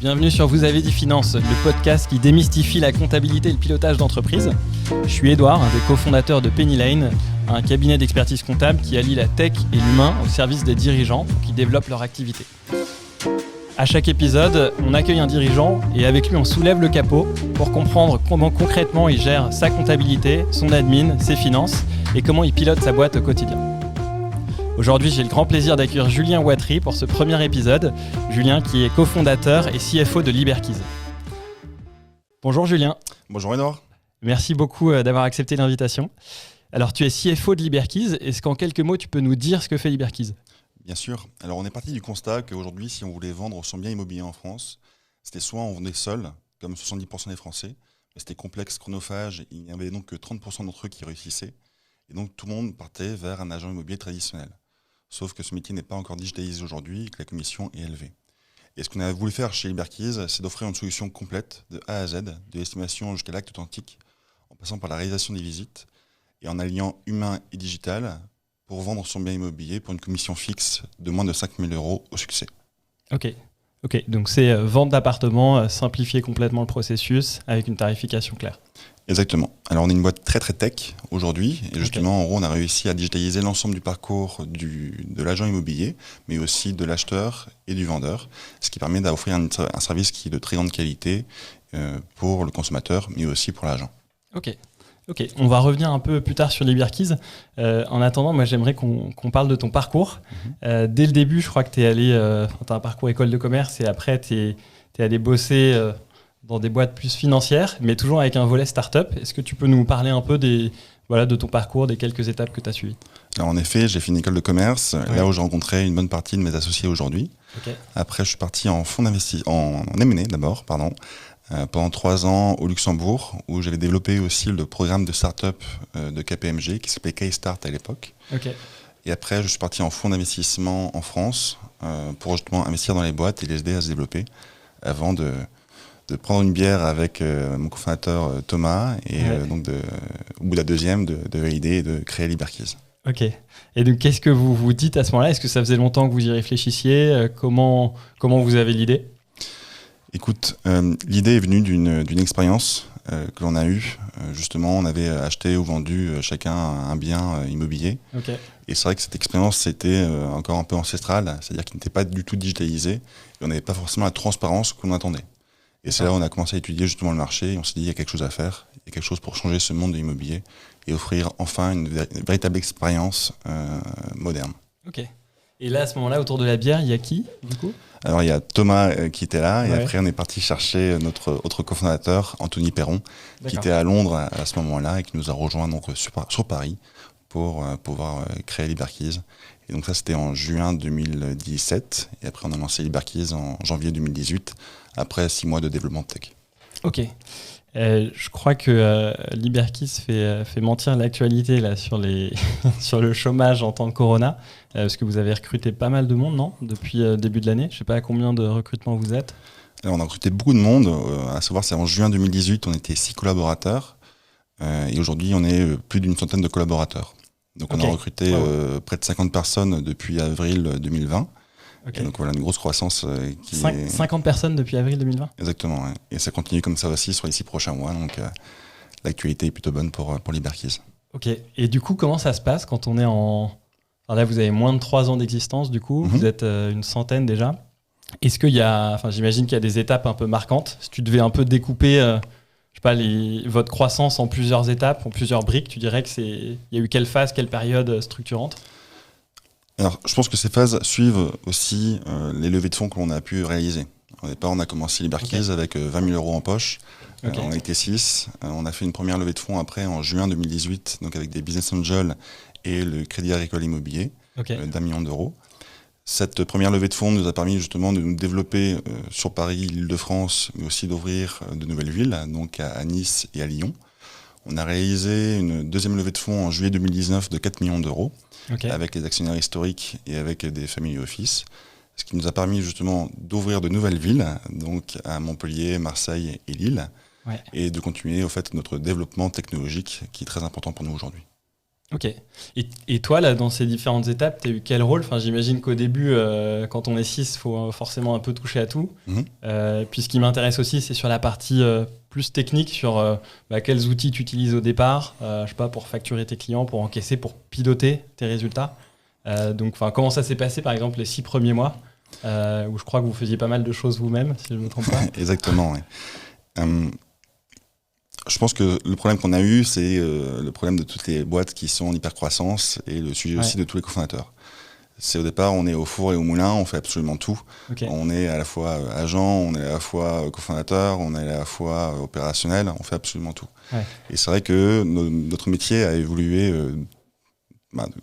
Bienvenue sur Vous avez dit finance, le podcast qui démystifie la comptabilité et le pilotage d'entreprise. Je suis Edouard, un des cofondateurs de Penny Lane, un cabinet d'expertise comptable qui allie la tech et l'humain au service des dirigeants pour qu'ils développent leur activité. À chaque épisode, on accueille un dirigeant et avec lui on soulève le capot pour comprendre comment concrètement il gère sa comptabilité, son admin, ses finances et comment il pilote sa boîte au quotidien. Aujourd'hui, j'ai le grand plaisir d'accueillir Julien Ouatry pour ce premier épisode. Julien qui est cofondateur et CFO de Liberkeys. Bonjour Julien. Bonjour Edouard. Merci beaucoup d'avoir accepté l'invitation. Alors tu es CFO de Liberkeys. Est-ce qu'en quelques mots, tu peux nous dire ce que fait Liberkeys ? Bien sûr. Alors on est parti du constat qu'aujourd'hui, si on voulait vendre son bien immobilier en France, c'était soit on vendait seul, comme 70% des Français, mais c'était complexe, chronophage, il n'y avait donc que 30% d'entre eux qui réussissaient. Et donc tout le monde partait vers un agent immobilier traditionnel. Sauf que ce métier n'est pas encore digitalisé aujourd'hui et que la commission est élevée. Et ce qu'on a voulu faire chez Liberkeys, c'est d'offrir une solution complète de A à Z, de l'estimation jusqu'à l'acte authentique, en passant par la réalisation des visites et en alliant humain et digital pour vendre son bien immobilier pour une commission fixe de moins de 5 000 € au succès. Ok. Donc c'est vente d'appartements, simplifier complètement le processus avec une tarification claire. Exactement. Alors on est une boîte très très tech aujourd'hui et justement en gros on a réussi à digitaliser l'ensemble du parcours de l'agent immobilier mais aussi de l'acheteur et du vendeur, ce qui permet d'offrir un service qui est de très grande qualité pour le consommateur mais aussi pour l'agent. Ok, on va revenir un peu plus tard sur Liberkeys. En attendant, moi j'aimerais qu'on parle de ton parcours. Dès le début, je crois que tu es allé, tu as un parcours école de commerce et après tu es allé bosser dans des boîtes plus financières, mais toujours avec un volet start-up. Est-ce que tu peux nous parler un peu de ton parcours, des quelques étapes que tu as suivies ? Alors en effet, j'ai fait une école de commerce, là où j'ai rencontré une bonne partie de mes associés aujourd'hui. Après, je suis parti en fonds d'investissement, en M&A d'abord, pendant 3 ans au Luxembourg, où j'avais développé aussi le programme de start-up de KPMG, qui s'appelait K-Start à l'époque. Et après, je suis parti en fonds d'investissement en France, pour justement investir dans les boîtes et les aider à se développer, avant de prendre une bière avec mon cofondateur Thomas, et donc au bout de la deuxième, de valider et de créer Liberkeys. Ok. Et donc, qu'est-ce que vous vous dites à ce moment-là ? Est-ce que ça faisait longtemps que vous y réfléchissiez ? Comment vous avez l'idée ? Écoute, l'idée est venue d'une expérience que l'on a eue. Justement, on avait acheté ou vendu chacun un bien immobilier. Et c'est vrai que cette expérience, c'était encore un peu ancestrale, c'est-à-dire qu'il n'était pas du tout digitalisé et on n'avait pas forcément la transparence qu'on attendait. Et c'est là où on a commencé à étudier justement le marché et on s'est dit il y a quelque chose à faire, il y a quelque chose pour changer ce monde de l'immobilier et offrir enfin une véritable expérience moderne. Ok. Et là, à ce moment-là, autour de la bière, il y a qui, du coup ? Alors, il y a Thomas qui était là, et après, on est parti chercher notre autre cofondateur, Anthony Perron, qui était à Londres à ce moment-là et qui nous a rejoint donc sur Paris pour pouvoir créer Liberkeys. Et donc ça, c'était en juin 2017. Et après, on a lancé Liberkeys en janvier 2018, après 6 mois de développement de tech. Ok. Je crois que Liberkeys fait mentir l'actualité là, sur le chômage en temps de Corona, parce que vous avez recruté pas mal de monde, non ? Depuis début de l'année. Je ne sais pas à combien de recrutements vous êtes. Alors, on a recruté beaucoup de monde. À savoir, c'est en juin 2018, on était 6 collaborateurs. Et aujourd'hui, on est plus d'une centaine de collaborateurs. Donc, on a recruté près de 50 personnes depuis avril 2020. Et donc voilà, une grosse croissance 50 personnes depuis avril 2020 ? Exactement, ouais. Et ça continue comme ça aussi sur les 6 prochains mois, donc l'actualité est plutôt bonne pour Liberkeys. Ok, et du coup, comment ça se passe quand on est en... Alors là, vous avez moins de 3 ans d'existence, du coup, vous êtes une centaine déjà. Est-ce qu'il y a... Enfin, j'imagine qu'il y a des étapes un peu marquantes. Si tu devais un peu découper votre croissance en plusieurs étapes, en plusieurs briques, tu dirais qu'il y a eu quelle phase, quelle période structurante ? Alors, je pense que ces phases suivent aussi les levées de fonds que l'on a pu réaliser. Au départ, on a commencé Liberkeys avec 20 000 € en poche. On a été 6. On a fait une première levée de fonds après en juin 2018, donc avec des business angels et le Crédit Agricole Immobilier d'1 million d'euros. Cette première levée de fonds nous a permis justement de nous développer sur Paris, l'Île-de-France, mais aussi d'ouvrir de nouvelles villes, donc à Nice et à Lyon. On a réalisé une deuxième levée de fonds en juillet 2019 de 4 millions d'euros. Avec les actionnaires historiques et avec des family office, ce qui nous a permis justement d'ouvrir de nouvelles villes, donc à Montpellier, Marseille et Lille, et de continuer au fait notre développement technologique qui est très important pour nous aujourd'hui. Ok. Et toi, là, dans ces différentes étapes, tu as eu quel rôle? Enfin, j'imagine qu'au début, quand on est 6, il faut forcément un peu toucher à tout. Puis ce qui m'intéresse aussi, c'est sur la partie plus technique, sur quels outils tu utilises au départ, je sais pas, pour facturer tes clients, pour encaisser, pour piloter tes résultats. Donc, comment ça s'est passé, par exemple, les 6 premiers mois, où je crois que vous faisiez pas mal de choses vous-même, si je ne me trompe pas. Exactement, oui. Je pense que le problème qu'on a eu, c'est le problème de toutes les boîtes qui sont en hypercroissance et le sujet aussi de tous les cofondateurs. C'est au départ, on est au four et au moulin, on fait absolument tout. Okay. On est à la fois agent, on est à la fois cofondateur, on est à la fois opérationnel, on fait absolument tout. Ouais. Et c'est vrai que notre métier a évolué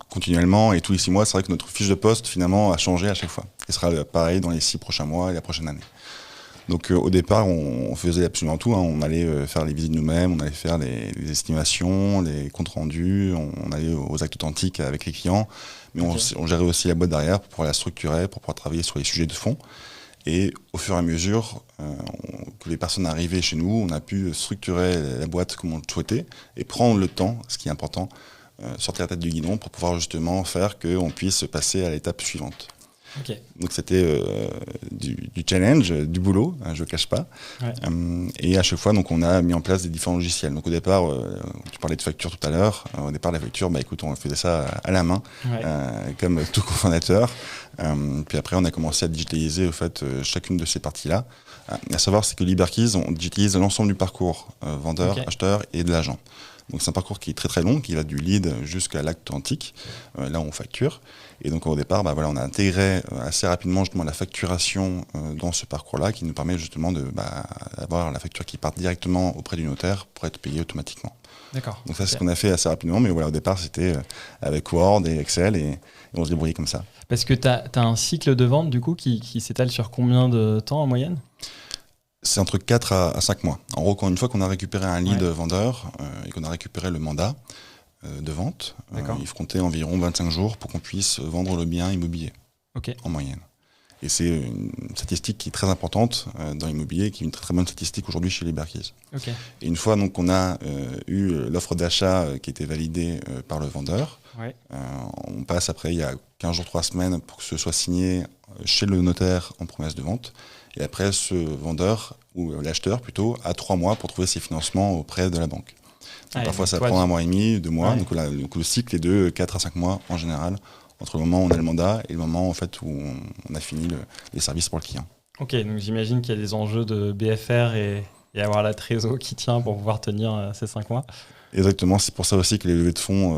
continuellement et tous les 6 mois, c'est vrai que notre fiche de poste finalement a changé à chaque fois. Et sera pareil dans les 6 prochains mois et la prochaine année. Donc au départ, on faisait absolument tout. On allait faire les visites nous-mêmes, on allait faire les estimations, les comptes rendus, on allait aux actes authentiques avec les clients. Mais on gérait aussi la boîte derrière pour pouvoir la structurer, pour pouvoir travailler sur les sujets de fond. Et au fur et à mesure que les personnes arrivaient chez nous, on a pu structurer la boîte comme on le souhaitait et prendre le temps, ce qui est important, sortir la tête du guidon pour pouvoir justement faire qu'on puisse passer à l'étape suivante. Okay. Donc c'était du challenge, du boulot, je ne cache pas. Ouais. Et à chaque fois, donc, on a mis en place des différents logiciels. Donc au départ, tu parlais de facture tout à l'heure. Au départ, la facture, écoute, on faisait ça à la main, comme tout cofondateur. Puis après, on a commencé à digitaliser au fait, chacune de ces parties-là. À savoir, c'est que Liberkeys, on digitalise l'ensemble du parcours vendeur, acheteur et de l'agent. Donc c'est un parcours qui est très très long, qui va du lead jusqu'à l'acte authentique. Là, on facture. Et donc au départ, on a intégré assez rapidement justement la facturation dans ce parcours-là, qui nous permet justement d'avoir la facture qui part directement auprès du notaire pour être payée automatiquement. D'accord. Donc ça, c'est ce qu'on a fait assez rapidement, mais voilà, au départ, c'était avec Word et Excel, et on se débrouillait comme ça. Parce que tu as un cycle de vente du coup qui s'étale sur combien de temps en moyenne ? C'est entre 4 à 5 mois. En gros, une fois qu'on a récupéré un lead vendeur et qu'on a récupéré le mandat de vente, il faut compter environ 25 jours pour qu'on puisse vendre le bien immobilier en moyenne. Et c'est une statistique qui est très importante dans l'immobilier, qui est une très très bonne statistique aujourd'hui chez Liberkeys. Okay. Et une fois donc, qu'on a eu l'offre d'achat qui était validée par le vendeur, on passe après, il y a 15 jours, 3 semaines pour que ce soit signé chez le notaire en promesse de vente. Et après, ce vendeur, ou l'acheteur plutôt, a 3 mois pour trouver ses financements auprès de la banque. Donc parfois, ça prend 1 mois et demi, 2 mois. Donc le cycle est de 4 à 5 mois en général, entre le moment où on a le mandat et le moment en fait, où on a fini les services pour le client. Ok, donc j'imagine qu'il y a des enjeux de BFR et avoir la trésor qui tient pour pouvoir tenir ces 5 mois. Exactement, c'est pour ça aussi que les levées de fonds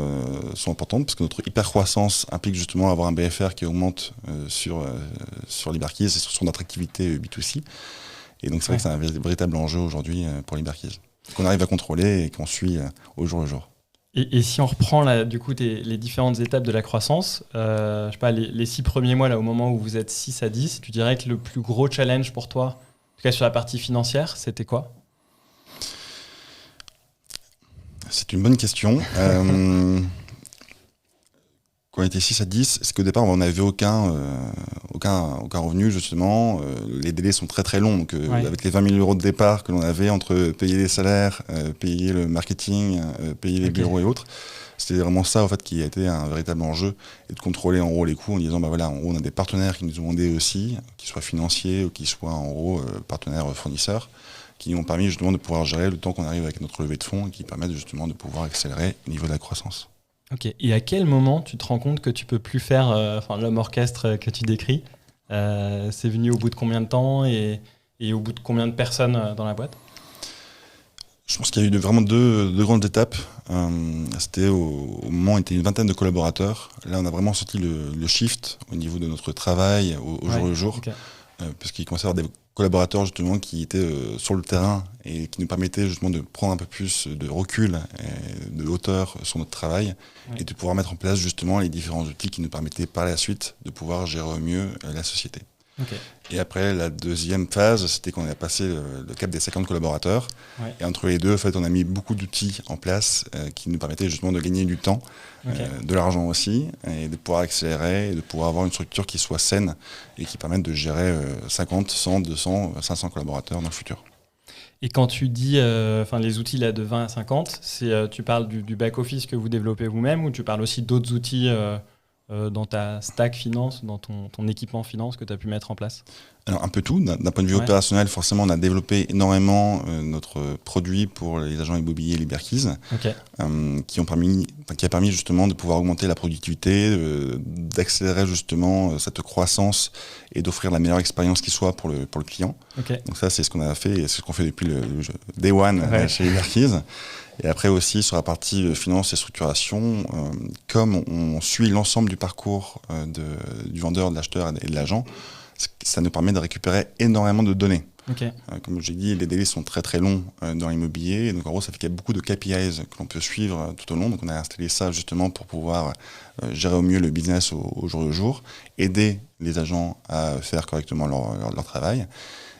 sont importantes, parce que notre hyper-croissance implique justement avoir un BFR qui augmente sur Liberkeys et sur son attractivité B2C. Et donc c'est vrai que c'est un véritable enjeu aujourd'hui pour Liberkeys, qu'on arrive à contrôler et qu'on suit au jour le jour. Et si on reprend là, du coup les différentes étapes de la croissance, je sais pas, les 6 premiers mois, là, au moment où vous êtes 6 à 10, tu dirais que le plus gros challenge pour toi, en tout cas sur la partie financière, c'était quoi ? C'est une bonne question. Quand on était 6 à 10, c'est qu'au départ, on n'avait aucun revenu, justement. Les délais sont très très longs. Donc, avec les 20 000 € de départ que l'on avait entre payer les salaires, payer le marketing, payer les bureaux et autres, c'était vraiment ça en fait, qui a été un véritable enjeu. Et de contrôler en gros les coûts en disant, en gros, on a des partenaires qui nous ont aidés aussi, qu'ils soient financiers ou qu'ils soient en gros partenaires fournisseurs, qui nous ont permis justement de pouvoir gérer le temps qu'on arrive avec notre levée de fonds et qui permettent justement de pouvoir accélérer le niveau de la croissance. Ok. Et à quel moment tu te rends compte que tu peux plus faire l'homme orchestre que tu décris c'est venu au bout de combien de temps et au bout de combien de personnes dans la boîte ? Je pense qu'il y a eu vraiment deux grandes étapes. C'était au moment où on était une vingtaine de collaborateurs. Là, on a vraiment sorti le shift au niveau de notre travail au jour le jour. Okay. Parce qu'il commençait à y avoir des collaborateurs justement qui étaient sur le terrain et qui nous permettaient justement de prendre un peu plus de recul et de hauteur sur notre travail et de pouvoir mettre en place justement les différents outils qui nous permettaient par la suite de pouvoir gérer au mieux la société. Okay. Et après, la deuxième phase, c'était qu'on a passé le cap des 50 collaborateurs. Et entre les deux, en fait, on a mis beaucoup d'outils en place qui nous permettaient justement de gagner du temps, de l'argent aussi, et de pouvoir accélérer, et de pouvoir avoir une structure qui soit saine et qui permette de gérer 50, 100, 200, 500 collaborateurs dans le futur. Et quand tu dis les outils là, de 20 à 50, tu parles du back-office que vous développez vous-même ou tu parles aussi d'autres outils dans ta stack finance, dans ton équipement finance que tu as pu mettre en place? Alors un peu tout. D'un point de vue opérationnel, forcément, on a développé énormément notre produit pour les agents immobiliers Liberkeys, qui a permis justement de pouvoir augmenter la productivité, d'accélérer justement cette croissance et d'offrir la meilleure expérience qui soit pour le client. Donc ça, c'est ce qu'on a fait et c'est ce qu'on fait depuis le day one chez Liberkeys. Et après aussi, sur la partie finance et structuration, comme on suit l'ensemble du parcours du vendeur, de l'acheteur et de l'agent, ça nous permet de récupérer énormément de données. Comme j'ai dit, les délais sont très très longs dans l'immobilier. Donc en gros, ça fait qu'il y a beaucoup de KPIs que l'on peut suivre tout au long. Donc on a installé ça justement pour pouvoir gérer au mieux le business au jour le jour, aider les agents à faire correctement leur travail.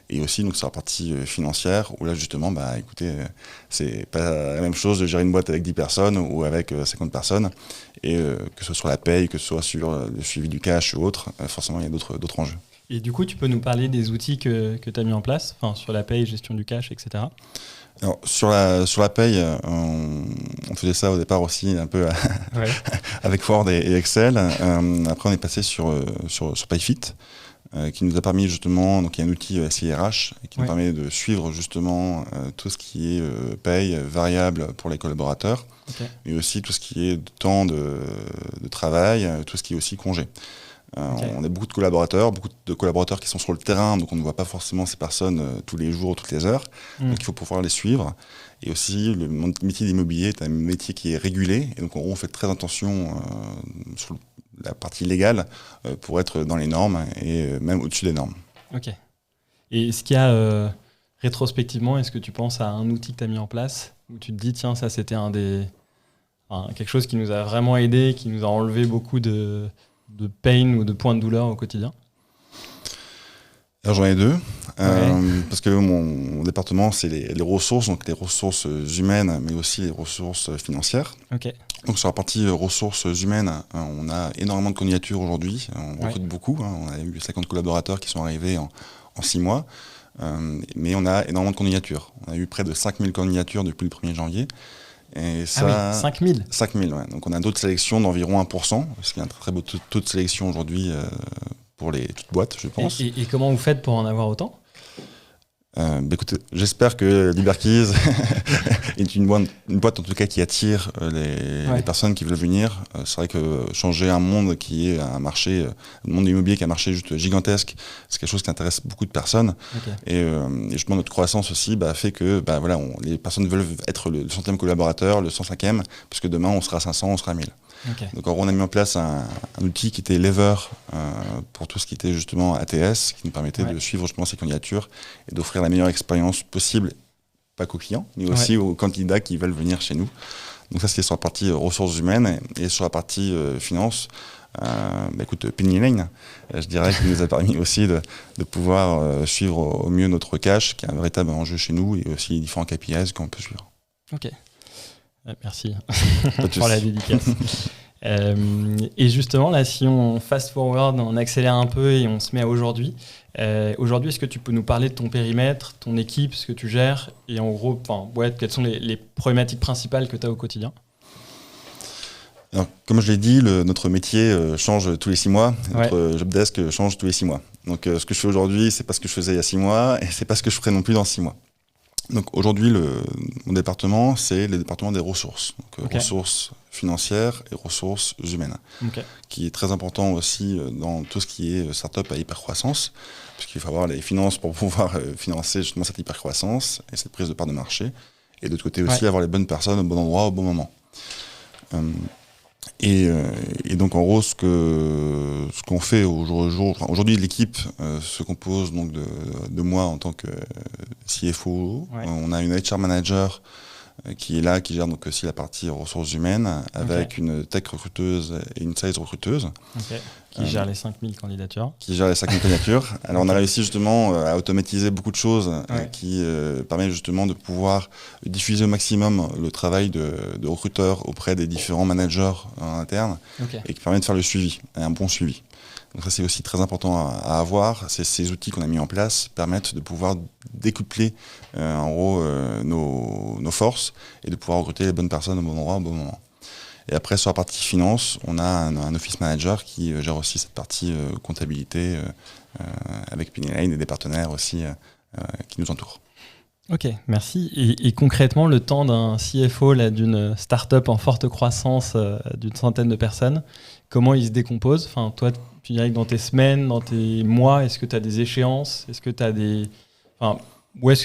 Et aussi donc sur la partie financière où là justement écoutez, c'est pas la même chose de gérer une boîte avec 10 personnes ou avec 50 personnes et que ce soit sur la paye, que ce soit sur le suivi du cash ou autre, forcément il y a d'autres enjeux. Et du coup tu peux nous parler des outils que tu as mis en place, sur la paye, gestion du cash, etc. Alors sur la paye, on faisait ça au départ aussi un peu avec Word et Excel. Après on est passé sur PayFit. Qui nous a permis justement, donc il y a un outil SIRH qui nous permet de suivre justement tout ce qui est paye variable pour les collaborateurs, mais aussi tout ce qui est temps de travail, tout ce qui est aussi congé. On a beaucoup de collaborateurs qui sont sur le terrain, donc on ne voit pas forcément ces personnes tous les jours, toutes les heures, donc il faut pouvoir les suivre. Et aussi, le métier d'immobilier est un métier qui est régulé, et donc on fait très attention sur la partie légale pour être dans les normes et même au-dessus des normes. Ok. Et est-ce qu'il y a, rétrospectivement, est-ce que tu penses à un outil que tu as mis en place où tu te dis, tiens, ça c'était quelque chose qui nous a vraiment aidé, qui nous a enlevé beaucoup de pain ou de points de douleur au quotidien? Alors j'en ai deux, parce que mon département c'est les ressources, donc les ressources humaines, mais aussi les ressources financières. Donc sur la partie ressources humaines, on a énormément de candidatures aujourd'hui, on recrute beaucoup, on a eu 50 collaborateurs qui sont arrivés en 6 mois, mais on a énormément de candidatures. On a eu près de 5000 candidatures depuis le 1er janvier. Et ça, 5000 5000, ouais. Donc on a un taux de sélection d'environ 1%, parce qu'il y a un très beau taux de sélection aujourd'hui pour les toutes boîtes, je pense. Et comment vous faites pour en avoir autant? Écoutez, j'espère que Liberkeys est une boîte en tout cas qui attire les personnes qui veulent venir. C'est vrai que changer un monde qui est un marché, un monde immobilier qui est un marché juste gigantesque, c'est quelque chose qui intéresse beaucoup de personnes. Et justement notre croissance aussi fait que les personnes veulent être le 100e collaborateur, le 105e, parce que demain on sera 500, on sera 1000. Donc on a mis en place un outil qui était Lever pour tout ce qui était justement ATS, qui nous permettait de suivre justement ces candidatures et d'offrir la meilleure expérience possible, pas qu'aux clients, mais aussi aux candidats qui veulent venir chez nous. Donc ça c'était sur la partie ressources humaines et sur la partie finance. Penny Lane, je dirais qu'il nous a permis aussi de pouvoir suivre au mieux notre cash, qui est un véritable enjeu chez nous, et aussi les différents KPIs qu'on peut suivre. Ok. Merci pour la dédicace. Et justement, là, si on fast forward, on accélère un peu et on se met à aujourd'hui. Aujourd'hui, est-ce que tu peux nous parler de ton périmètre, ton équipe, ce que tu gères et en gros, quelles sont les problématiques principales que tu as au quotidien? Alors, comme je l'ai dit, notre métier change tous les 6 mois. Notre job desk change tous les 6 mois. Donc, ce que je fais aujourd'hui, c'est pas ce que je faisais il y a 6 mois et c'est pas ce que je ferai non plus dans 6 mois. Donc aujourd'hui, mon département, c'est le département des ressources. Donc, ressources financières et ressources humaines. Qui est très important aussi dans tout ce qui est start-up à hypercroissance, puisqu'il faut avoir les finances pour pouvoir financer justement cette hypercroissance et cette prise de part de marché. Et de l'autre côté aussi, avoir les bonnes personnes au bon endroit, au bon moment. Et donc en gros, ce qu'on fait au jour le jour, aujourd'hui l'équipe se compose donc de moi en tant que CFO. On a une HR manager qui est là, qui gère donc aussi la partie ressources humaines, avec une tech recruteuse et une sales recruteuse. Qui gère les 5000 candidatures. Qui gère les 5000 candidatures. Alors on a réussi justement à automatiser beaucoup de choses qui permet justement de pouvoir diffuser au maximum le travail de recruteurs auprès des différents managers en interne et qui permet de faire le suivi, un bon suivi. Donc ça c'est aussi très important à avoir. Ces outils qu'on a mis en place permettent de pouvoir décupler en gros nos forces et de pouvoir recruter les bonnes personnes au bon endroit au bon moment. Et après, sur la partie finance, on a un office manager qui gère aussi cette partie comptabilité avec Penny Lane et des partenaires aussi qui nous entourent. Ok, merci. Et concrètement, le temps d'un CFO là, d'une start-up en forte croissance d'une centaine de personnes, comment il se décompose ? Enfin, toi, tu dirais que dans tes semaines, dans tes mois, est-ce que tu as des échéances ? Est-ce que tu as des... Enfin,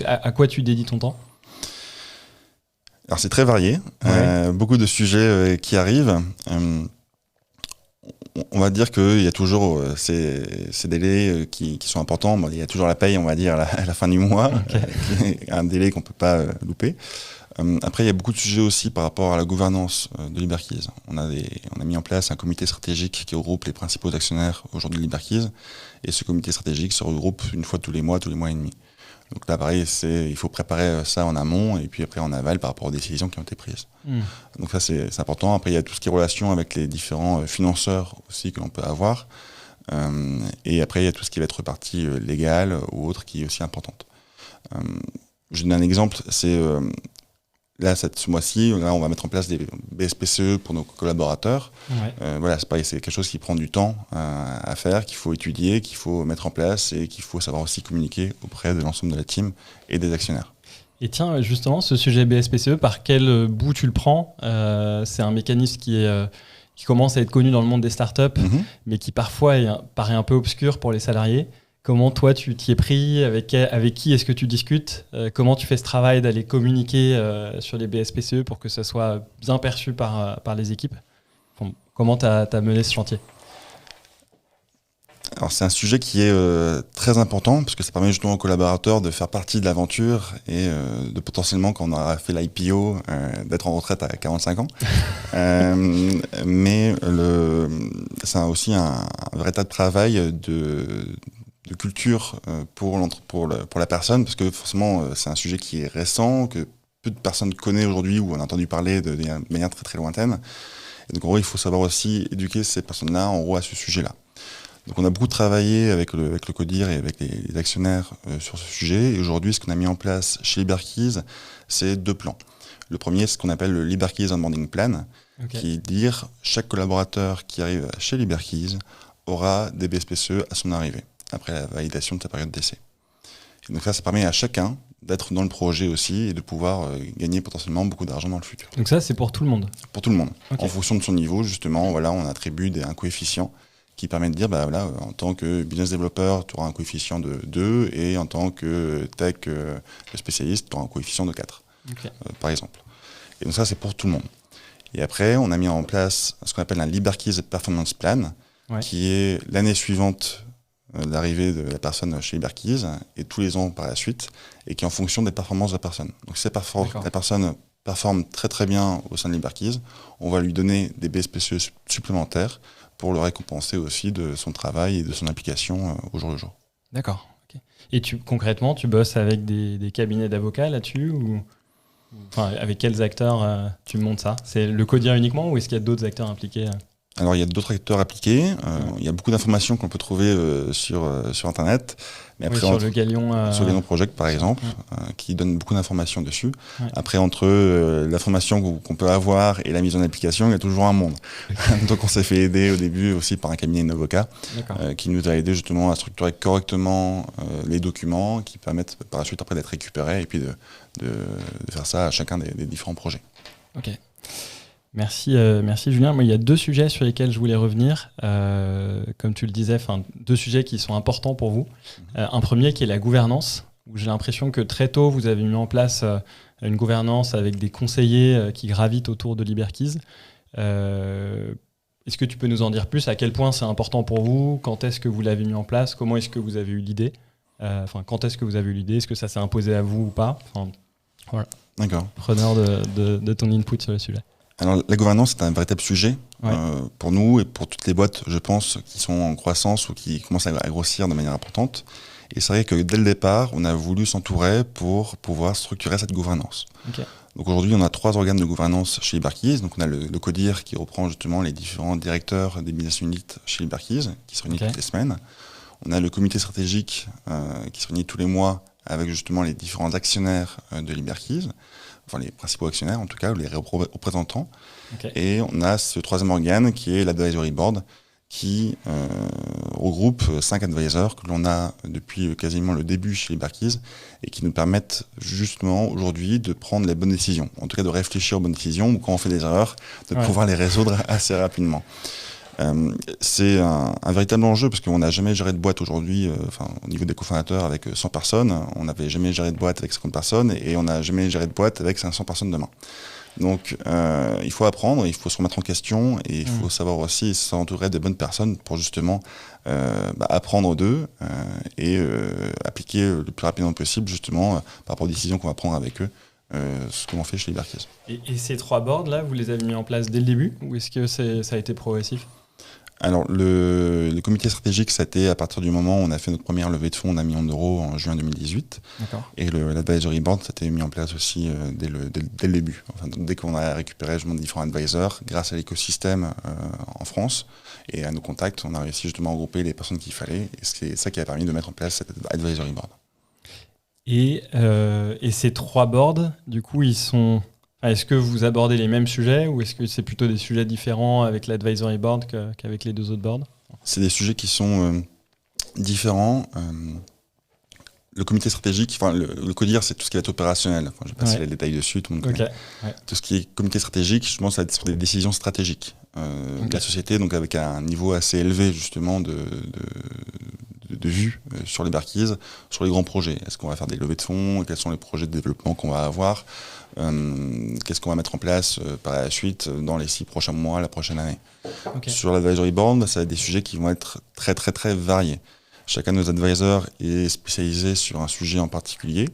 à quoi tu dédies ton temps ? Alors c'est très varié, beaucoup de sujets qui arrivent. On va dire qu'il y a toujours ces délais qui sont importants. Bon, il y a toujours la paye, on va dire, à la fin du mois, un délai qu'on ne peut pas louper. Après, il y a beaucoup de sujets aussi par rapport à la gouvernance de Liberkeys. On a mis en place un comité stratégique qui regroupe les principaux actionnaires aujourd'hui de Liberkeys. Et ce comité stratégique se regroupe une fois tous les mois et demi. Donc là, pareil, il faut préparer ça en amont et puis après en aval par rapport aux décisions qui ont été prises. Donc ça, c'est important. Après, il y a tout ce qui est relation avec les différents financeurs aussi que l'on peut avoir. Et après, il y a tout ce qui va être partie légale ou autre qui est aussi importante. Je donne un exemple, c'est... Là, ce mois-ci, on va mettre en place des BSPCE pour nos collaborateurs. Voilà, c'est pareil, c'est quelque chose qui prend du temps à faire, qu'il faut étudier, qu'il faut mettre en place et qu'il faut savoir aussi communiquer auprès de l'ensemble de la team et des actionnaires. Et tiens, justement, ce sujet BSPCE, par quel bout tu le prends ? C'est un mécanisme qui commence à être connu dans le monde des startups, mais qui parfois paraît un peu obscur pour les salariés. Comment toi tu t'y es pris, avec qui est-ce que tu discutes, comment tu fais ce travail d'aller communiquer sur les BSPCE pour que ça soit bien perçu par les équipes ? Comment tu as mené ce chantier ? Alors c'est un sujet qui est très important parce que ça permet justement aux collaborateurs de faire partie de l'aventure et de potentiellement, quand on aura fait l'IPO, d'être en retraite à 45 ans. Mais c'est aussi un véritable travail de culture pour la personne, parce que forcément c'est un sujet qui est récent, que peu de personnes connaissent aujourd'hui ou ont entendu parler de manière très très lointaine. Et donc en gros, il faut savoir aussi éduquer ces personnes-là en gros à ce sujet-là. Donc on a beaucoup travaillé avec le CODIR et avec les actionnaires sur ce sujet. Et aujourd'hui, ce qu'on a mis en place chez Liberkeys, c'est 2 plans. Le premier, c'est ce qu'on appelle le Liberkeys Onboarding Plan, qui est dire chaque collaborateur qui arrive chez Liberkeys aura des BSPCE à son arrivée, après la validation de sa période d'essai. Et donc ça permet à chacun d'être dans le projet aussi et de pouvoir gagner potentiellement beaucoup d'argent dans le futur. Donc ça, c'est pour tout le monde ? Pour tout le monde. En fonction de son niveau, justement, voilà, on attribue un coefficient qui permet de dire, en tant que business developer, tu auras un coefficient de 2 et en tant que tech spécialiste, tu auras un coefficient de 4, par exemple. Et donc ça, c'est pour tout le monde. Et après, on a mis en place ce qu'on appelle un Liberkeys Performance Plan, qui est l'année suivante l'arrivée de la personne chez Liberkeys et tous les ans par la suite, et qui est en fonction des performances de la personne. Donc si la personne performe très très bien au sein de Liberkeys, on va lui donner des BSPCE supplémentaires pour le récompenser aussi de son travail et de son implication au jour le jour. D'accord. Et concrètement, tu bosses avec des cabinets d'avocats là-dessus ou avec quels acteurs tu montes ça ? C'est le CODIR uniquement ou est-ce qu'il y a d'autres acteurs impliqués ? Alors il y a d'autres acteurs appliqués, il y a beaucoup d'informations qu'on peut trouver sur Internet. Mais après, sur le Galion... Sur le Galion Project par exemple, qui donne beaucoup d'informations dessus. Après, entre l'information qu'on peut avoir et la mise en application, il y a toujours un monde. Donc on s'est fait aider au début aussi par un cabinet d'avocats qui nous a aidé justement à structurer correctement les documents qui permettent par la suite après d'être récupérés et puis de faire ça à chacun des différents projets. Ok. Merci Julien. Moi, il y a 2 sujets sur lesquels je voulais revenir. Comme tu le disais, 2 sujets qui sont importants pour vous. Un premier qui est la gouvernance, où j'ai l'impression que très tôt, vous avez mis en place une gouvernance avec des conseillers qui gravitent autour de Liberkeys. Est-ce que tu peux nous en dire plus ? À quel point c'est important pour vous ? Quand est-ce que vous l'avez mis en place ? Comment est-ce que vous avez eu l'idée ? Quand est-ce que vous avez eu l'idée ? Est-ce que ça s'est imposé à vous ou pas ? Voilà. D'accord. Preneur de ton input sur le sujet. Alors, la gouvernance, c'est un véritable sujet Ouais. pour nous et pour toutes les boîtes, je pense, qui sont en croissance ou qui commencent à grossir de manière importante. Et c'est vrai que dès le départ, on a voulu s'entourer pour pouvoir structurer cette gouvernance. Okay. Donc aujourd'hui, on a 3 organes de gouvernance chez Liberkeys. Donc on a le CODIR qui reprend justement les différents directeurs des business units chez Liberkeys, qui se réunit toutes les semaines. On a le comité stratégique qui se réunit tous les mois avec justement les différents actionnaires de Liberkeys, enfin les principaux actionnaires en tout cas, ou les représentants. Okay. Et on a ce 3e organe qui est l'Advisory Board, qui regroupe 5 advisors que l'on a depuis quasiment le début chez Liberkeys et qui nous permettent justement aujourd'hui de prendre les bonnes décisions, en tout cas de réfléchir aux bonnes décisions ou quand on fait des erreurs, de pouvoir les résoudre assez rapidement. C'est un véritable enjeu parce qu'on n'a jamais géré de boîte aujourd'hui, au niveau des cofondateurs avec 100 personnes, on n'avait jamais géré de boîte avec 50 personnes et on n'a jamais géré de boîte avec 500 personnes demain. Donc il faut apprendre, il faut se remettre en question et il faut savoir aussi s'entourer de bonnes personnes pour justement apprendre d'eux et appliquer le plus rapidement possible justement par rapport aux décisions qu'on va prendre avec eux, ce qu'on fait chez Liberkeys. Et ces 3 boards là, vous les avez mis en place dès le début ou est-ce que ça a été progressif ? Alors le comité stratégique, ça a été à partir du moment où on a fait notre première levée de fonds d'1 million d'euros en juin 2018. D'accord. Et l'advisory board, ça a été mis en place aussi dès le début. Enfin, dès qu'on a récupéré justement différents advisors, grâce à l'écosystème en France et à nos contacts, on a réussi justement à regrouper les personnes qu'il fallait. Et c'est ça qui a permis de mettre en place cet advisory board. Et ces 3 boards, du coup, ils sont... Est-ce que vous abordez les mêmes sujets ou est-ce que c'est plutôt des sujets différents avec l'advisory board qu'avec les 2 autres boards ? C'est des sujets qui sont différents. Le comité stratégique, enfin le CODIR, c'est tout ce qui va être opérationnel. Enfin, je vais passer les détails dessus, tout le monde connaît. Ouais. Tout ce qui est comité stratégique, je pense, ça va être sur des décisions stratégiques de la société, donc avec un niveau assez élevé justement de vue sur les Liberkeys, sur les grands projets. Est-ce qu'on va faire des levées de fonds ? Quels sont les projets de développement qu'on va avoir ? Qu'est-ce qu'on va mettre en place par la suite dans les 6 prochains mois, la prochaine année. Okay. Sur l'advisory board, ça va être des sujets qui vont être très très très variés. Chacun de nos advisors est spécialisé sur un sujet en particulier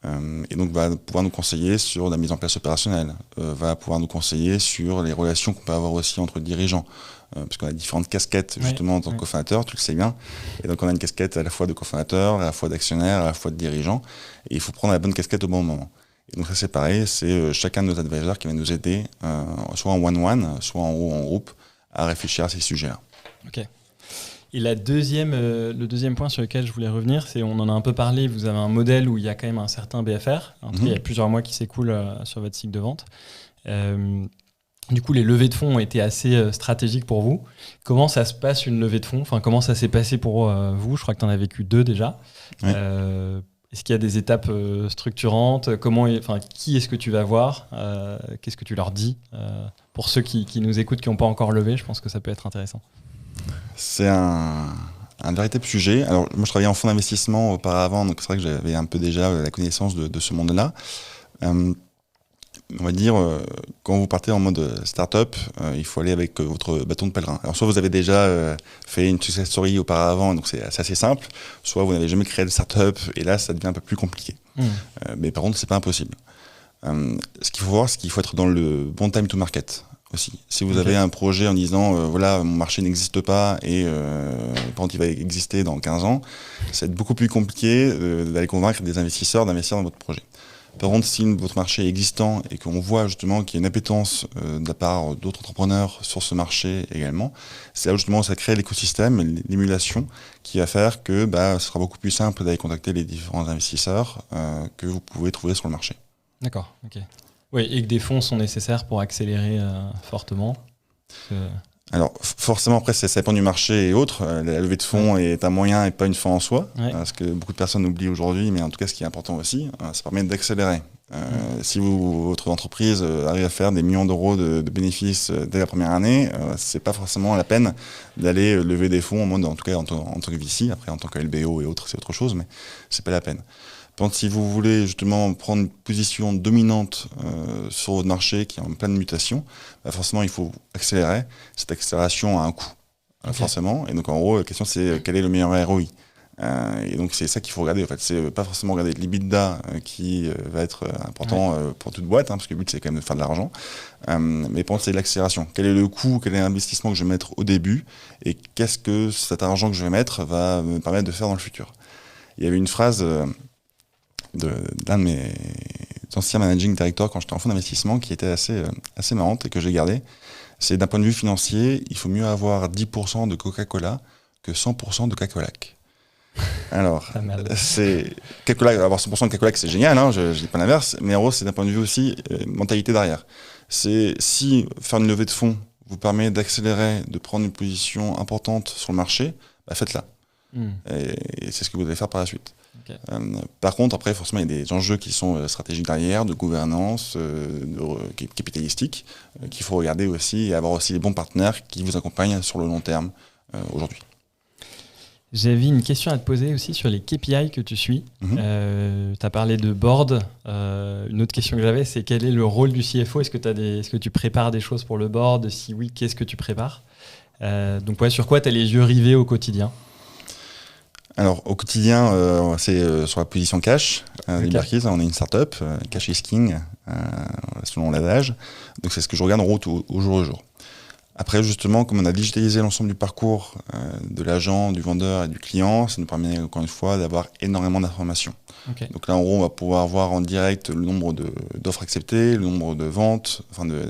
et donc va pouvoir nous conseiller sur la mise en place opérationnelle, va pouvoir nous conseiller sur les relations qu'on peut avoir aussi entre dirigeants. Parce qu'on a différentes casquettes justement en tant que cofondateur, tu le sais bien. Et donc on a une casquette à la fois de cofondateur, à la fois d'actionnaire, à la fois de dirigeant. Et il faut prendre la bonne casquette au bon moment. Et donc ça c'est pareil, c'est chacun de nos advisors qui va nous aider, soit en one-one, soit en groupe, à réfléchir à ces sujets-là. Ok. Et le deuxième point sur lequel je voulais revenir, c'est, on en a un peu parlé, vous avez un modèle où il y a quand même un certain BFR. En tout cas, il y a plusieurs mois qui s'écoulent sur votre cycle de vente. Du coup, les levées de fonds ont été assez stratégiques pour vous. Comment ça se passe une levée de fonds ? Enfin, comment ça s'est passé pour vous ? Je crois que tu en as vécu 2 déjà. Oui. Est-ce qu'il y a des étapes structurantes ? Qui est-ce que tu vas voir ? Qu'est-ce que tu leur dis ? Pour ceux qui nous écoutent, qui n'ont pas encore levé, je pense que ça peut être intéressant. C'est un véritable sujet. Alors, moi, je travaillais en fonds d'investissement auparavant, donc c'est vrai que j'avais un peu déjà la connaissance de ce monde-là. On va dire, quand vous partez en mode start-up, il faut aller avec votre bâton de pèlerin. Alors, soit vous avez déjà fait une success story auparavant, donc c'est assez simple, soit vous n'avez jamais créé de start-up, et là, ça devient un peu plus compliqué. Mais par contre, c'est pas impossible. Ce qu'il faut voir, c'est qu'il faut être dans le bon time to market aussi. Si vous avez un projet en disant, voilà, mon marché n'existe pas, et par contre, il va exister dans 15 ans, ça va être beaucoup plus compliqué d'aller convaincre des investisseurs d'investir dans votre projet. Par contre, si votre marché est existant et qu'on voit justement qu'il y a une appétence de la part d'autres entrepreneurs sur ce marché également, c'est là où justement ça crée l'écosystème, l'émulation qui va faire que ce sera beaucoup plus simple d'aller contacter les différents investisseurs que vous pouvez trouver sur le marché. D'accord, ok. Oui, et que des fonds sont nécessaires pour accélérer fortement. Alors forcément, après, ça dépend du marché et autres. La levée de fonds est un moyen et pas une fin en soi, ce que beaucoup de personnes oublient aujourd'hui, mais en tout cas, ce qui est important aussi, ça permet d'accélérer. Si votre entreprise arrive à faire des millions d'euros de bénéfices dès la première année, c'est pas forcément la peine d'aller lever des fonds en tout cas en tant que VC. Après, en tant que LBO et autres, c'est autre chose, mais c'est pas la peine. Par contre, si vous voulez justement prendre une position dominante sur votre marché qui est en pleine mutation, forcément il faut accélérer. Cette accélération a un coût, forcément. Et donc en gros, la question c'est quel est le meilleur ROI ? Et donc c'est ça qu'il faut regarder. En fait, c'est pas forcément regarder l'EBITDA qui va être important pour toute boîte, parce que le but c'est quand même de faire de l'argent. Mais pour moi, c'est l'accélération. Quel est le coût, quel est l'investissement que je vais mettre au début, et qu'est-ce que cet argent que je vais mettre va me permettre de faire dans le futur. Il y avait une phrase d'un de mes anciens managing directors quand j'étais en fonds d'investissement qui était assez marrante et que j'ai gardée. C'est d'un point de vue financier, il faut mieux avoir 10% de Coca-Cola que 100% de Coca-Cola. Alors, avoir 100% de Coca-Cola, c'est génial, je dis pas l'inverse, mais en gros, c'est d'un point de vue aussi mentalité derrière. C'est si faire une levée de fonds vous permet d'accélérer, de prendre une position importante sur le marché, faites-la. Et c'est ce que vous devez faire par la suite. Okay. Par contre, après, forcément, il y a des enjeux qui sont stratégiques derrière, de gouvernance, capitalistique, qu'il faut regarder aussi et avoir aussi les bons partenaires qui vous accompagnent sur le long terme aujourd'hui. J'avais une question à te poser aussi sur les KPI que tu suis. Tu as parlé de board. Une autre question que j'avais, c'est quel est le rôle du CFO ? Est-ce que tu prépares des choses pour le board ? Si oui, qu'est-ce que tu prépares ? Donc, sur quoi tu as les yeux rivés au quotidien ? Alors, au quotidien, c'est sur la position cash. Liberkeys, on est une startup, cash is king, selon l'adage. Donc, c'est ce que je regarde en route au jour le jour. Après, justement, comme on a digitalisé l'ensemble du parcours de l'agent, du vendeur et du client, ça nous permet, encore une fois, d'avoir énormément d'informations. Okay. Donc là, en gros, on va pouvoir voir en direct le nombre d'offres acceptées, le nombre de ventes,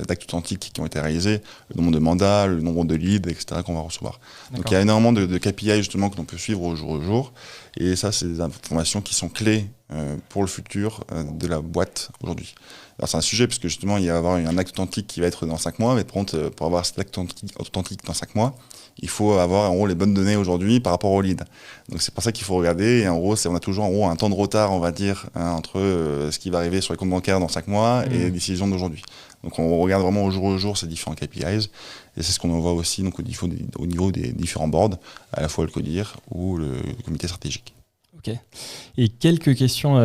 d'actes authentiques qui ont été réalisés, le nombre de mandats, le nombre de leads, etc. qu'on va recevoir. D'accord. Donc il y a énormément de KPI, justement, que l'on peut suivre au jour. Et ça, c'est des informations qui sont clés pour le futur de la boîte aujourd'hui. Alors c'est un sujet parce que justement il va y avoir un acte authentique qui va être dans 5 mois, mais par contre pour avoir cet acte authentique dans 5 mois, il faut avoir en gros les bonnes données aujourd'hui par rapport au lead. Donc c'est pour ça qu'il faut regarder et en gros on a toujours en gros un temps de retard on va dire entre ce qui va arriver sur les comptes bancaires dans 5 mois et les décisions d'aujourd'hui. Donc on regarde vraiment au jour ces différents KPIs et c'est ce qu'on voit aussi donc au niveau des différents boards, à la fois le CODIR ou le comité stratégique. Ok. Et quelques questions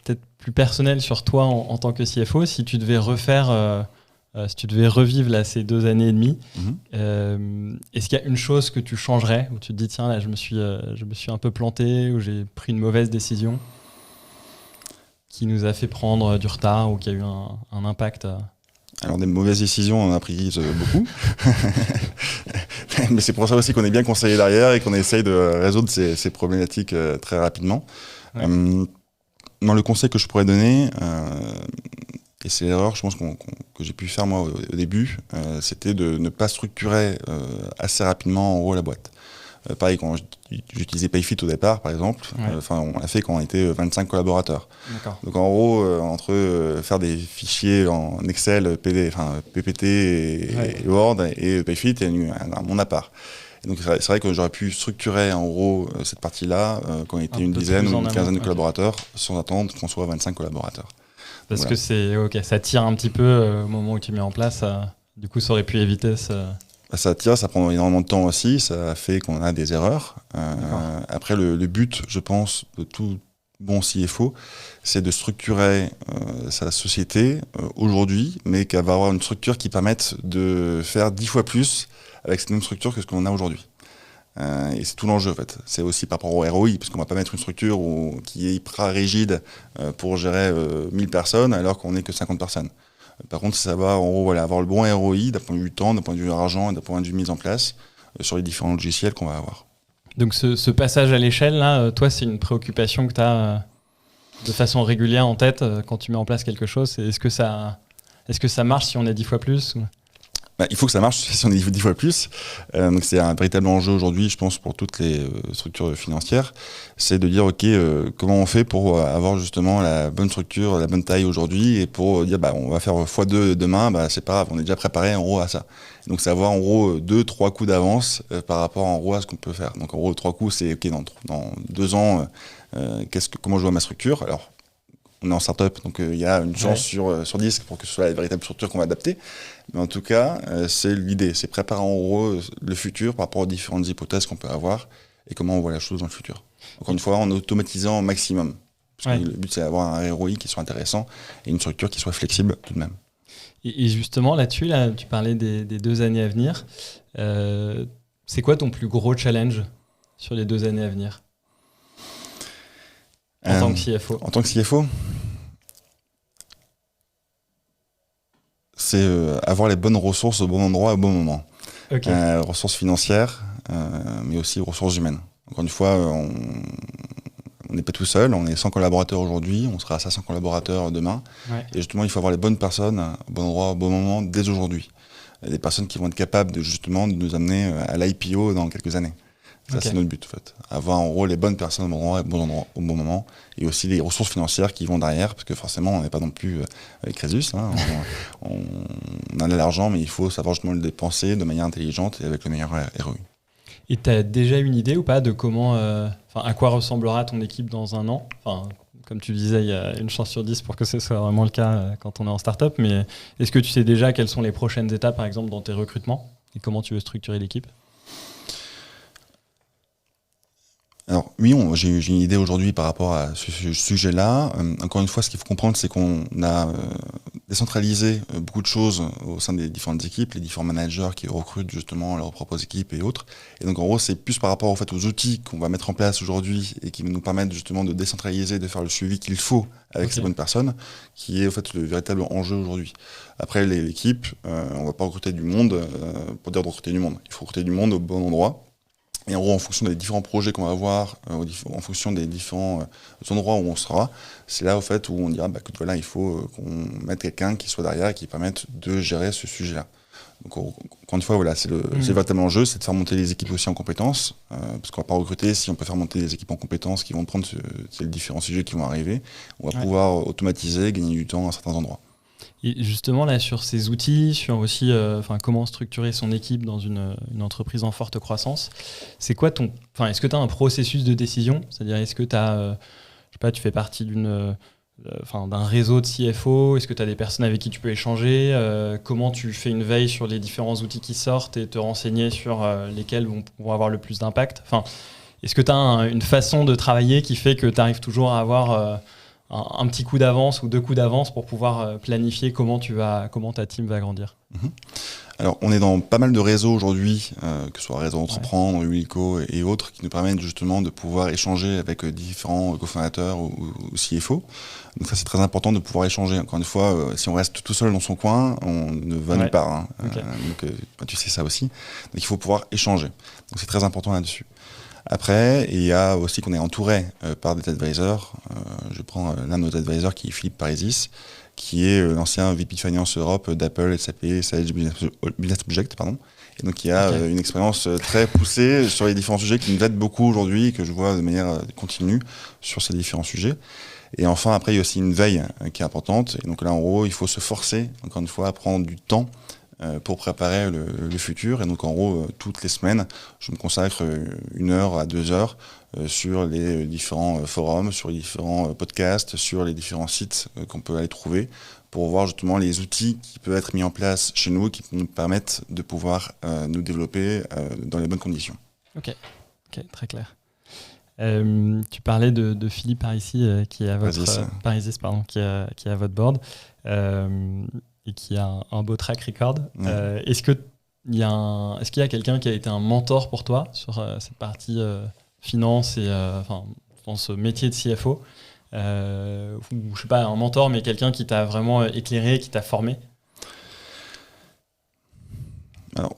peut-être plus personnelles sur toi en tant que CFO, si tu devais si tu devais revivre là, ces 2 années et demie, est-ce qu'il y a une chose que tu changerais, où tu te dis tiens là je me suis un peu planté, ou j'ai pris une mauvaise décision qui nous a fait prendre du retard ou qui a eu un impact Alors des mauvaises décisions, on en a pris beaucoup. Mais c'est pour ça aussi qu'on est bien conseillé derrière et qu'on essaye de résoudre ces problématiques très rapidement. Ouais. Dans le conseil que je pourrais donner, et c'est l'erreur je pense que j'ai pu faire moi au début, c'était de ne pas structurer assez rapidement en gros la boîte. Pareil, quand j'utilisais Payfit au départ, par exemple, on l'a fait quand on était 25 collaborateurs. D'accord. Donc en gros, entre faire des fichiers en Excel, PPT et Word et Payfit, il y a eu un monde à part. Et donc c'est vrai que j'aurais pu structurer en gros cette partie-là quand on était une dizaine ou une quinzaine de collaborateurs, sans attendre qu'on soit 25 collaborateurs. Parce que ça tire un petit peu au moment où tu mets en place. Du coup, ça aurait pu éviter ça tire, ça prend énormément de temps aussi, ça fait qu'on a des erreurs. Après, le but, je pense, de tout bon CFO, c'est de structurer sa société aujourd'hui, mais qu'elle va avoir une structure qui permette de faire 10 fois plus avec cette même structure que ce qu'on a aujourd'hui. Et c'est tout l'enjeu en fait. C'est aussi par rapport au ROI, parce qu'on ne va pas mettre une structure qui est hyper rigide pour gérer 1000 personnes alors qu'on n'est que 50 personnes. Par contre, c'est savoir en gros, avoir le bon ROI d'un point de vue temps, d'un point de vue argent et d'un point de vue mise en place sur les différents logiciels qu'on va avoir. Donc ce passage à l'échelle, là, toi, c'est une préoccupation que tu as de façon régulière en tête quand tu mets en place quelque chose. Est-ce que ça marche si on est 10 fois plus ? Il faut que ça marche si on est 10 fois plus. Donc c'est un véritable enjeu aujourd'hui, je pense, pour toutes les structures financières. C'est de dire, OK, comment on fait pour avoir justement la bonne structure, la bonne taille aujourd'hui, et pour dire, on va faire x2 demain, c'est pas grave, on est déjà préparé en gros à ça. Donc c'est avoir en gros 2-3 coups d'avance par rapport en gros à ce qu'on peut faire. Donc en gros, 3 coups, c'est OK, dans 2 ans, comment je vois ma structure. Alors, on est en start-up, donc il y a une chance sur 10 pour que ce soit la véritable structure qu'on va adapter. Mais en tout cas, c'est l'idée, c'est préparer en gros le futur par rapport aux différentes hypothèses qu'on peut avoir et comment on voit la chose dans le futur. Encore une fois, en automatisant au maximum. Parce que le but, c'est d'avoir un ROI qui soit intéressant et une structure qui soit flexible tout de même. Et justement, là-dessus, tu parlais des 2 années à venir. C'est quoi ton plus gros challenge sur les 2 années à venir ? En tant que CFO. En tant que CFO, c'est avoir les bonnes ressources au bon endroit au bon moment. Ressources financières, mais aussi ressources humaines. Encore une fois, on n'est pas tout seul, on est 100 collaborateurs aujourd'hui, on sera à 500 collaborateurs demain. Et justement, il faut avoir les bonnes personnes au bon endroit au bon moment dès aujourd'hui. Des personnes qui vont être capables de nous amener à l'IPO dans quelques années. Ça, c'est notre but, en fait. Avoir en gros les bonnes personnes au bon endroit, au bon moment, et aussi les ressources financières qui vont derrière, parce que forcément, on n'est pas non plus avec Crésus. Hein. On a de l'argent, mais il faut savoir justement le dépenser de manière intelligente et avec le meilleur ROI. Et tu as déjà une idée ou pas de comment, à quoi ressemblera ton équipe dans un an? Comme tu disais, il y a une chance sur 10 pour que ce soit vraiment le cas quand on est en start-up, mais est-ce que tu sais déjà quelles sont les prochaines étapes, par exemple, dans tes recrutements et comment tu veux structurer l'équipe? Alors oui, j'ai une idée aujourd'hui par rapport à ce sujet-là. Encore une fois, ce qu'il faut comprendre, c'est qu'on a décentralisé beaucoup de choses au sein des différentes équipes, les différents managers qui recrutent justement leurs propres équipes et autres. Et donc en gros, c'est plus par rapport aux outils qu'on va mettre en place aujourd'hui et qui nous permettent justement de décentraliser, de faire le suivi qu'il faut avec ces bonnes personnes, qui est en fait le véritable enjeu aujourd'hui. Après, l'équipe, on va pas recruter du monde pour dire de recruter du monde. Il faut recruter du monde au bon endroit. Et en gros, en fonction des différents projets qu'on va avoir, en fonction des différents endroits où on sera, c'est là au fait où on dira, écoute, voilà, il faut qu'on mette quelqu'un qui soit derrière et qui permette de gérer ce sujet-là. Donc encore une fois, voilà, c'est le véritable enjeu, c'est de faire monter les équipes aussi en compétences, parce qu'on va pas recruter si on peut faire monter les équipes en compétences qui vont prendre les différents sujets qui vont arriver. On va pouvoir automatiser, gagner du temps à certains endroits. Et justement, là, sur ces outils, sur aussi comment structurer son équipe dans une entreprise en forte croissance, c'est quoi est-ce que tu as un processus de décision? C'est-à-dire, est-ce que tu as, tu fais partie d'un réseau de CFO? Est-ce que tu as des personnes avec qui tu peux échanger? Comment tu fais une veille sur les différents outils qui sortent et te renseigner sur lesquels vont avoir le plus d'impact? Est-ce que tu as une façon de travailler qui fait que tu arrives toujours à avoir un petit coup d'avance ou 2 coups d'avance pour pouvoir planifier comment ta team va grandir? Alors, on est dans pas mal de réseaux aujourd'hui, que ce soit Réseau Entreprendre, Wilco et autres, qui nous permettent justement de pouvoir échanger avec différents cofondateurs ou CFO. Donc ça, c'est très important de pouvoir échanger. Encore une fois, si on reste tout seul dans son coin, on ne va nulle part. Hein. Donc, tu sais ça aussi. Donc, il faut pouvoir échanger. Donc, c'est très important là-dessus. Après, il y a aussi qu'on est entouré par des advisors. Je prends l'un de nos advisors qui est Philippe Parisis, qui est l'ancien VP Finance Europe d'Apple, SAP, Sage Business Project, pardon. Et donc, il y a une expérience très poussée sur les différents sujets qui nous aide beaucoup aujourd'hui, que je vois de manière continue sur ces différents sujets. Et enfin, après, il y a aussi une veille qui est importante. Et donc là, en gros, il faut se forcer, encore une fois, à prendre du temps pour préparer le futur. Et donc, en gros, toutes les semaines, je me consacre 1 heure à 2 heures sur les différents forums, sur les différents podcasts, sur les différents sites qu'on peut aller trouver pour voir justement les outils qui peuvent être mis en place chez nous, qui nous permettent de pouvoir nous développer dans les bonnes conditions. Ok, très clair. Tu parlais de Philippe Parisis qui est à votre board. Et qui a un beau track record. Est-ce qu'il y a quelqu'un qui a été un mentor pour toi sur cette partie finance et dans ce métier de CFO ou je sais pas, un mentor, mais quelqu'un qui t'a vraiment éclairé, qui t'a formé? Alors,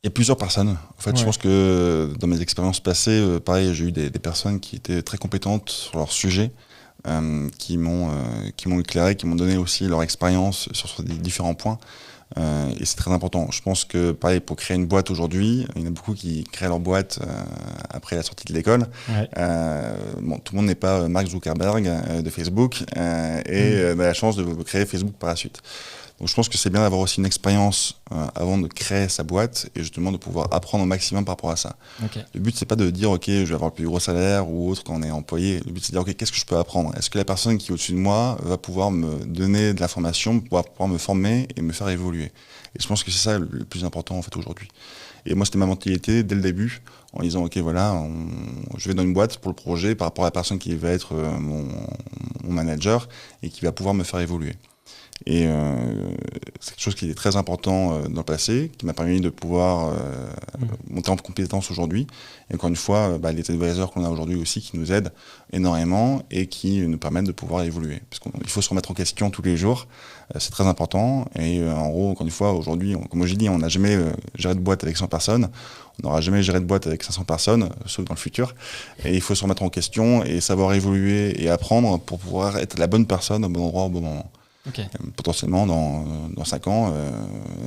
il y a plusieurs personnes. En fait, je pense que dans mes expériences passées, pareil, j'ai eu des personnes qui étaient très compétentes sur leur sujet. Qui m'ont éclairé, qui m'ont donné aussi leur expérience sur des différents points. Et c'est très important. Je pense que, pareil, pour créer une boîte aujourd'hui, il y en a beaucoup qui créent leur boîte après la sortie de l'école. Tout le monde n'est pas Mark Zuckerberg de Facebook et a la chance de créer Facebook par la suite. Donc je pense que c'est bien d'avoir aussi une expérience avant de créer sa boîte et justement de pouvoir apprendre au maximum par rapport à ça. Le but, c'est pas de dire ok, je vais avoir le plus gros salaire ou autre quand on est employé. Le but, c'est de dire ok, qu'est-ce que je peux apprendre? Est-ce que la personne qui est au-dessus de moi va pouvoir me donner de l'information, pouvoir me former et me faire évoluer? Et je pense que c'est ça le plus important en fait aujourd'hui. Et moi, c'était ma mentalité dès le début, en disant ok, voilà, je vais dans une boîte pour le projet par rapport à la personne qui va être mon manager et qui va pouvoir me faire évoluer. Et c'est quelque chose qui est très important dans le passé, qui m'a permis de pouvoir monter en compétence aujourd'hui. Et encore une fois, les advisors qu'on a aujourd'hui aussi qui nous aident énormément et qui nous permettent de pouvoir évoluer. Parce qu'il faut se remettre en question tous les jours, c'est très important. Et en gros, encore une fois, aujourd'hui, comme j'ai dit, on n'a jamais géré de boîte avec 100 personnes. On n'aura jamais géré de boîte avec 500 personnes, sauf dans le futur. Et il faut se remettre en question et savoir évoluer et apprendre pour pouvoir être la bonne personne au bon endroit au bon moment. Okay. Potentiellement, dans 5 ans,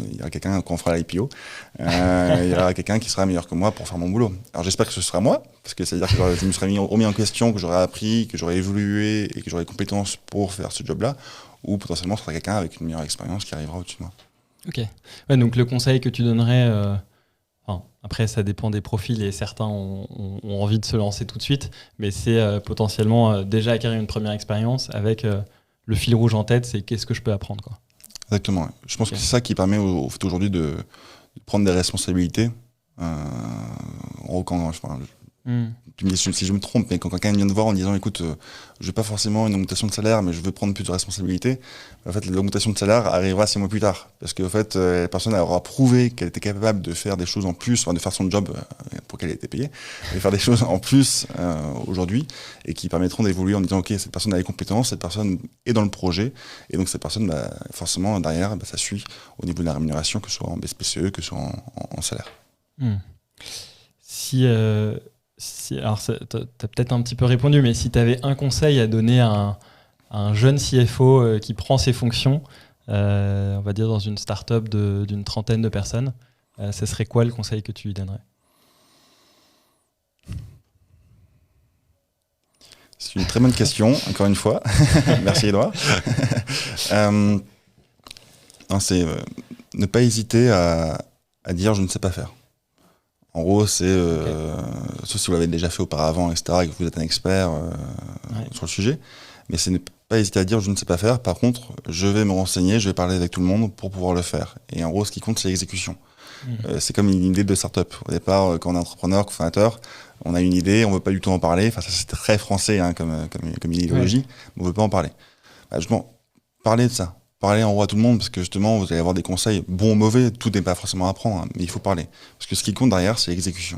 il y aura quelqu'un quand on fera l'IPO. Il y aura quelqu'un qui sera meilleur que moi pour faire mon boulot. Alors j'espère que ce sera moi, parce que c'est-à-dire que je me serais remis en question, que j'aurais appris, que j'aurais évolué et que j'aurais les compétences pour faire ce job-là. Ou potentiellement, ce sera quelqu'un avec une meilleure expérience qui arrivera au-dessus de moi. Ok. Ouais, donc le conseil que tu donnerais... après, ça dépend des profils et certains ont envie de se lancer tout de suite, mais c'est potentiellement déjà acquérir une première expérience avec le fil rouge en tête, c'est qu'est-ce que je peux apprendre, quoi. Exactement. Je pense que c'est ça qui permet aujourd'hui de prendre des responsabilités. Tu me dis si je me trompe, mais quand quelqu'un vient te voir en disant écoute, je veux pas forcément une augmentation de salaire, mais je veux prendre plus de responsabilités, en fait l'augmentation de salaire arrivera 6 mois plus tard, parce qu'en fait la personne aura prouvé qu'elle était capable de faire des choses en plus, de faire son job pour qu'elle ait été payée, de faire des choses en plus aujourd'hui, et qui permettront d'évoluer en disant ok, cette personne a les compétences, cette personne est dans le projet, et donc cette personne forcément derrière ça suit au niveau de la rémunération, que ce soit en BSPCE, que ce soit en salaire. Alors, tu as peut-être un petit peu répondu, mais si tu avais un conseil à donner à un jeune CFO qui prend ses fonctions, on va dire dans une start-up d'une 30aine de personnes, ce serait quoi le conseil que tu lui donnerais ? C'est une très bonne question, encore une fois. Merci Edouard. C'est ne pas hésiter à dire je ne sais pas faire. En gros, c'est, sauf si vous l'avez déjà fait auparavant, etc., et que vous êtes un expert sur le sujet, mais c'est ne pas hésiter à dire je ne sais pas faire. Par contre, je vais me renseigner, je vais parler avec tout le monde pour pouvoir le faire. Et en gros, ce qui compte, c'est l'exécution. C'est comme une idée de start-up. Au départ, quand on est entrepreneur, cofondateur, on a une idée, on ne veut pas du tout en parler. Enfin, ça, c'est très français comme idéologie, mais on ne veut pas en parler. Justement, parler de ça. Parler en gros à tout le monde, parce que justement vous allez avoir des conseils bons ou mauvais, tout n'est pas forcément à prendre, mais il faut parler, parce que ce qui compte derrière c'est l'exécution.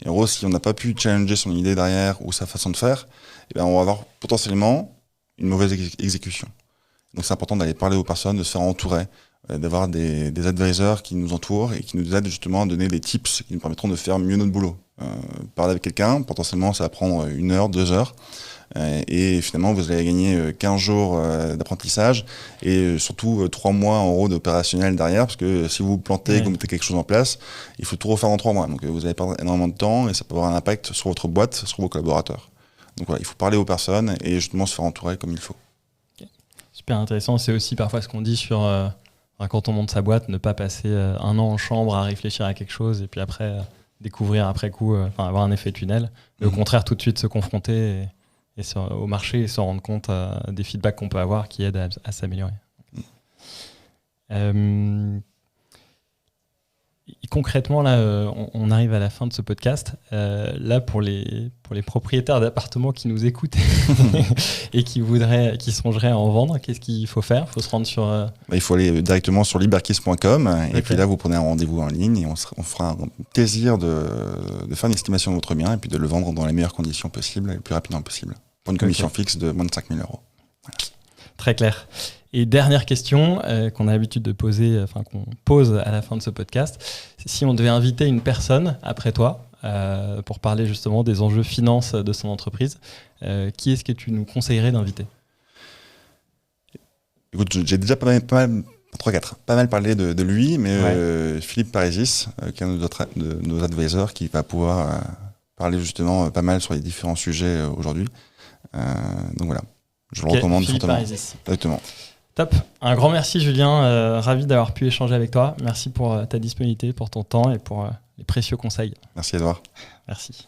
Et en gros, si on n'a pas pu challenger son idée derrière ou sa façon de faire, on va avoir potentiellement une mauvaise exécution. Donc c'est important d'aller parler aux personnes, de se faire entourer, d'avoir des advisors qui nous entourent et qui nous aident justement à donner des tips qui nous permettront de faire mieux notre boulot. Parler avec quelqu'un, potentiellement ça va prendre 1 heure, 2 heures, et finalement vous allez gagner 15 jours d'apprentissage et surtout 3 mois en gros d'opérationnel derrière, parce que si vous vous plantez, que vous mettez quelque chose en place, il faut tout refaire en 3 mois, donc vous allez perdre énormément de temps et ça peut avoir un impact sur votre boîte, sur vos collaborateurs. Donc voilà, il faut parler aux personnes et justement se faire entourer comme il faut. Okay. Super intéressant, c'est aussi parfois ce qu'on dit sur quand on monte sa boîte, ne pas passer 1 an en chambre à réfléchir à quelque chose et puis après découvrir après coup, avoir un effet tunnel, mais au contraire tout de suite se confronter au marché et se rendre compte des feedbacks qu'on peut avoir qui aident à s'améliorer. Concrètement, là, on arrive à la fin de ce podcast. Là, pour les propriétaires d'appartements qui nous écoutent et qui songeraient à en vendre, qu'est-ce qu'il faut faire ? Il faut se rendre sur... Il faut aller directement sur liberkiss.com et puis là, vous prenez un rendez-vous en ligne et on fera un plaisir de faire une estimation de votre bien et puis de le vendre dans les meilleures conditions possibles et le plus rapidement possible. Pour une commission fixe de moins de 5 000 €. Voilà. Très clair. Et dernière question qu'on a l'habitude de poser, qu'on pose à la fin de ce podcast, si on devait inviter une personne après toi pour parler justement des enjeux finances de son entreprise, qui est-ce que tu nous conseillerais d'inviter ? Écoute, j'ai déjà pas mal parlé de lui, mais Philippe Parisis, qui est un de nos advisors, qui va pouvoir parler justement pas mal sur les différents sujets aujourd'hui. Donc voilà, je le recommande fortement. Exactement. Top. Un grand merci Julien, ravi d'avoir pu échanger avec toi. Merci pour ta disponibilité, pour ton temps et pour les précieux conseils. Merci Edouard. Merci.